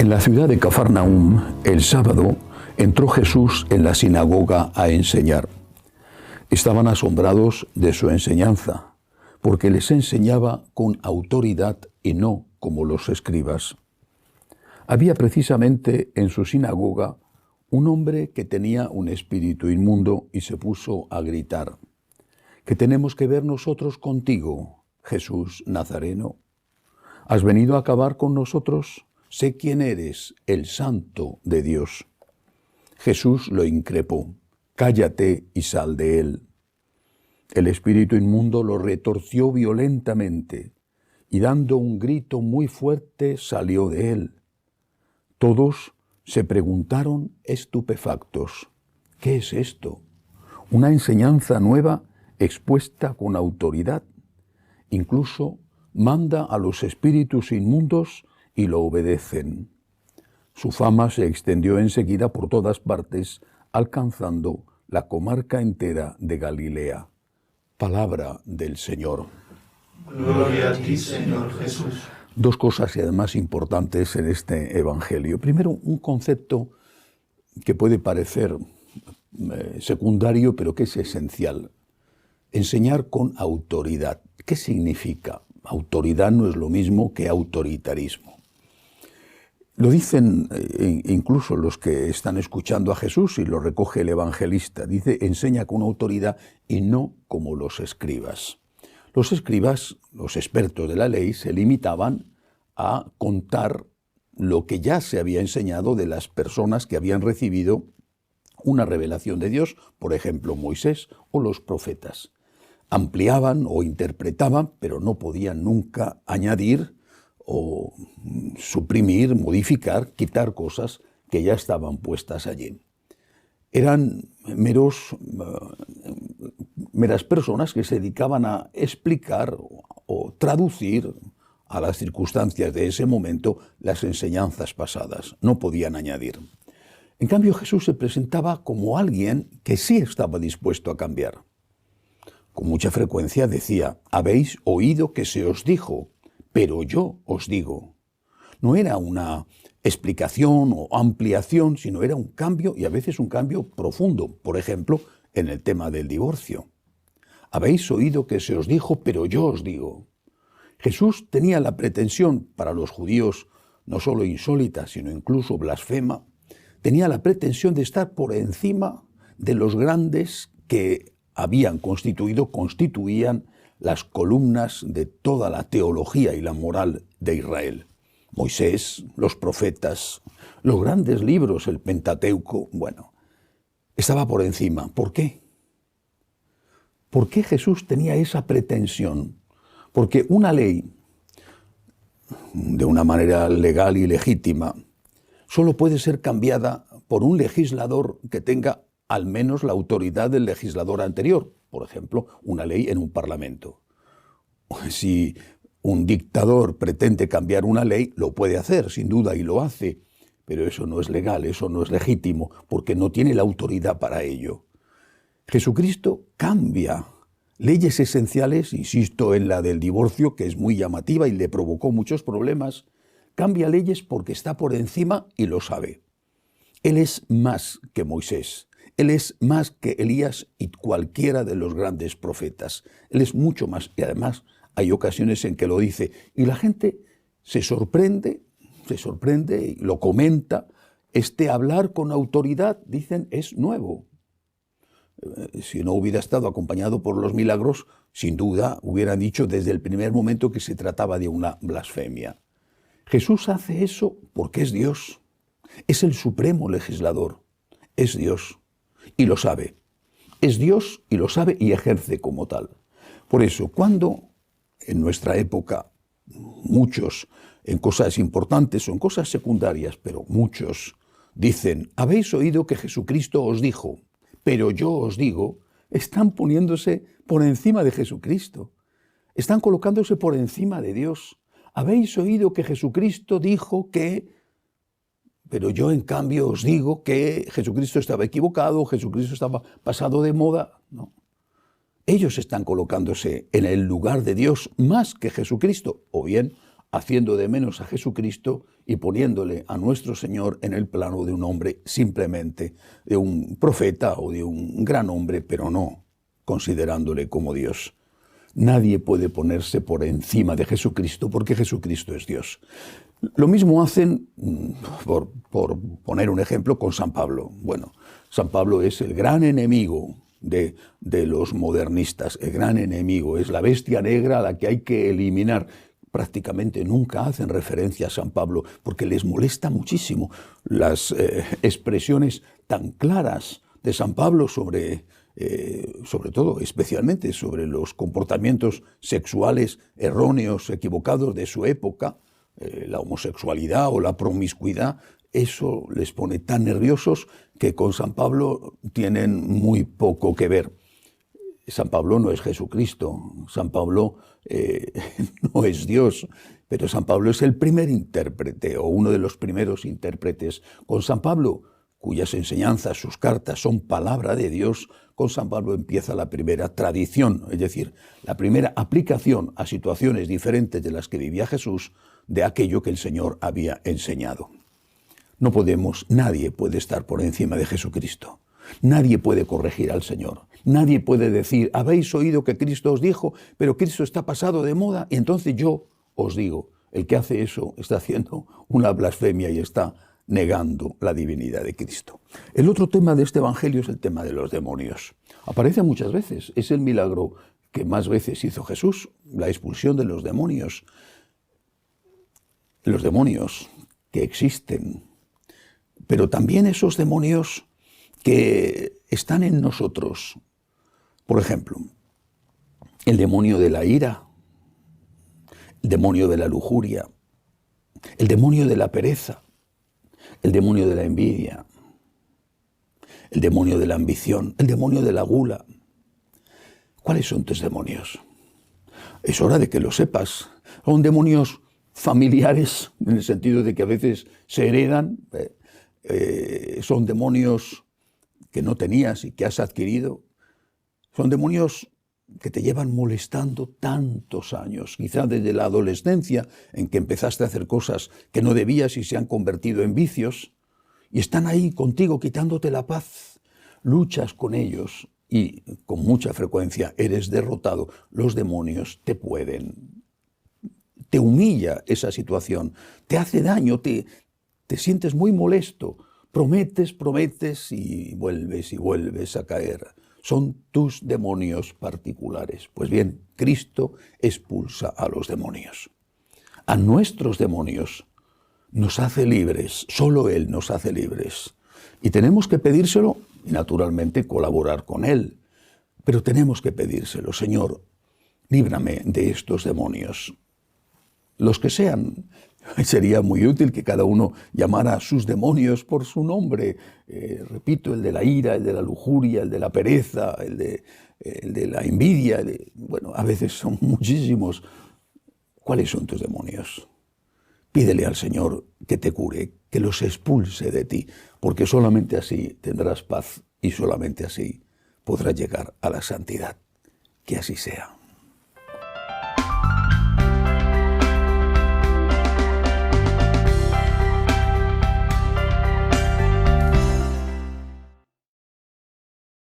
En la ciudad de Cafarnaúm, el sábado, entró Jesús en la sinagoga a enseñar. Estaban asombrados de su enseñanza, porque les enseñaba con autoridad y no como los escribas. Había precisamente en su sinagoga un hombre que tenía un espíritu inmundo y se puso a gritar: ¿Qué tenemos que ver nosotros contigo, Jesús Nazareno? ¿Has venido a acabar con nosotros? Sé quién eres, el Santo de Dios. Jesús lo increpó: cállate y sal de él. El espíritu inmundo lo retorció violentamente y dando un grito muy fuerte salió de él. Todos se preguntaron estupefactos: ¿qué es esto? ¿Una enseñanza nueva expuesta con autoridad? Incluso manda a los espíritus inmundos y lo obedecen. Su fama se extendió enseguida por todas partes, alcanzando la comarca entera de Galilea. Palabra del Señor. Gloria a ti, Señor Jesús. Dos cosas y además importantes en este Evangelio. Primero, un concepto que puede parecer secundario, pero que es esencial. Enseñar con autoridad. ¿Qué significa? Autoridad no es lo mismo que autoritarismo. Lo dicen incluso los que están escuchando a Jesús y lo recoge el evangelista. Dice: enseña con autoridad y no como los escribas. Los escribas, los expertos de la ley, se limitaban a contar lo que ya se había enseñado de las personas que habían recibido una revelación de Dios, por ejemplo Moisés o los profetas. Ampliaban o interpretaban, pero no podían nunca añadir o suprimir, modificar, quitar cosas que ya estaban puestas allí. Eran meras personas que se dedicaban a explicar o traducir a las circunstancias de ese momento las enseñanzas pasadas. No podían añadir. En cambio, Jesús se presentaba como alguien que sí estaba dispuesto a cambiar. Con mucha frecuencia decía: habéis oído que se os dijo, pero yo os digo. No era una explicación o ampliación, sino era un cambio, y a veces un cambio profundo. Por ejemplo, en el tema del divorcio. Habéis oído que se os dijo, pero yo os digo. Jesús tenía la pretensión, para los judíos no solo insólita, sino incluso blasfema, tenía la pretensión de estar por encima de los grandes que constituían las columnas de toda la teología y la moral de Israel. Moisés, los profetas, los grandes libros, el Pentateuco, estaba por encima. ¿Por qué? ¿Por qué Jesús tenía esa pretensión? Porque una ley, de una manera legal y legítima, solo puede ser cambiada por un legislador que tenga al menos la autoridad del legislador anterior. Por ejemplo, una ley en un parlamento. Si un dictador pretende cambiar una ley, lo puede hacer, sin duda, y lo hace. Pero eso no es legal, eso no es legítimo, porque no tiene la autoridad para ello. Jesucristo cambia leyes esenciales, insisto en la del divorcio, que es muy llamativa y le provocó muchos problemas. Cambia leyes porque está por encima y lo sabe. Él es más que Moisés. Él es más que Elías y cualquiera de los grandes profetas. Él es mucho más, y además hay ocasiones en que lo dice. Y la gente se sorprende y lo comenta. Este hablar con autoridad, dicen, es nuevo. Si no hubiera estado acompañado por los milagros, sin duda hubieran dicho desde el primer momento que se trataba de una blasfemia. Jesús hace eso porque es Dios. Es el supremo legislador. Es Dios. Y lo sabe. Es Dios y lo sabe y ejerce como tal. Por eso, cuando en nuestra época muchos, en cosas importantes o en cosas secundarias, pero muchos, dicen: habéis oído que Jesucristo os dijo, pero yo os digo, están poniéndose por encima de Jesucristo. Están colocándose por encima de Dios. Habéis oído que Jesucristo dijo que... pero yo en cambio os digo que Jesucristo estaba equivocado, Jesucristo estaba pasado de moda. No. Ellos están colocándose en el lugar de Dios más que Jesucristo, o bien haciendo de menos a Jesucristo y poniéndole a nuestro Señor en el plano de un hombre, simplemente de un profeta o de un gran hombre, pero no considerándole como Dios. Nadie puede ponerse por encima de Jesucristo porque Jesucristo es Dios. Lo mismo hacen, por poner un ejemplo, con San Pablo. Bueno, San Pablo es el gran enemigo de los modernistas, el gran enemigo, es la bestia negra a la que hay que eliminar. Prácticamente nunca hacen referencia a San Pablo porque les molesta muchísimo las expresiones tan claras de San Pablo sobre todo, especialmente sobre los comportamientos sexuales erróneos, equivocados de su época, la homosexualidad o la promiscuidad. Eso les pone tan nerviosos que con San Pablo tienen muy poco que ver. San Pablo no es Jesucristo, San Pablo no es Dios, pero San Pablo es el primer intérprete o uno de los primeros intérpretes. Con San Pablo, cuyas enseñanzas, sus cartas son palabra de Dios, con San Pablo empieza la primera tradición, es decir, la primera aplicación a situaciones diferentes de las que vivía Jesús de aquello que el Señor había enseñado. No podemos, nadie puede estar por encima de Jesucristo. Nadie puede corregir al Señor. Nadie puede decir, habéis oído que Cristo os dijo, pero Cristo está pasado de moda y entonces yo os digo. El que hace eso está haciendo una blasfemia y está negando la divinidad de Cristo. El otro tema de este evangelio es el tema de los demonios. Aparece muchas veces. Es el milagro que más veces hizo Jesús, la expulsión de los demonios. Los demonios que existen, pero también esos demonios que están en nosotros. Por ejemplo, el demonio de la ira, el demonio de la lujuria, el demonio de la pereza, el demonio de la envidia, el demonio de la ambición, el demonio de la gula. ¿Cuáles son tus demonios? Es hora de que lo sepas. Son demonios familiares, en el sentido de que a veces se heredan, son demonios que no tenías y que has adquirido. Son demonios que te llevan molestando tantos años, quizá desde la adolescencia, en que empezaste a hacer cosas que no debías y se han convertido en vicios, y están ahí contigo quitándote la paz. Luchas con ellos y con mucha frecuencia eres derrotado. Los demonios te humilla esa situación, te hace daño, te sientes muy molesto. Prometes y vuelves a caer. Son tus demonios particulares. Pues bien, Cristo expulsa a los demonios. A nuestros demonios nos hace libres, solo Él nos hace libres. Y tenemos que pedírselo y naturalmente colaborar con Él. Pero tenemos que pedírselo, Señor, líbrame de estos demonios. Los que sean. Sería muy útil que cada uno llamara a sus demonios por su nombre. Repito, el de la ira, el de la lujuria, el de la pereza, el de la envidia. Bueno, a veces son muchísimos. ¿Cuáles son tus demonios? Pídele al Señor que te cure, que los expulse de ti, porque solamente así tendrás paz y solamente así podrás llegar a la santidad. Que así sea.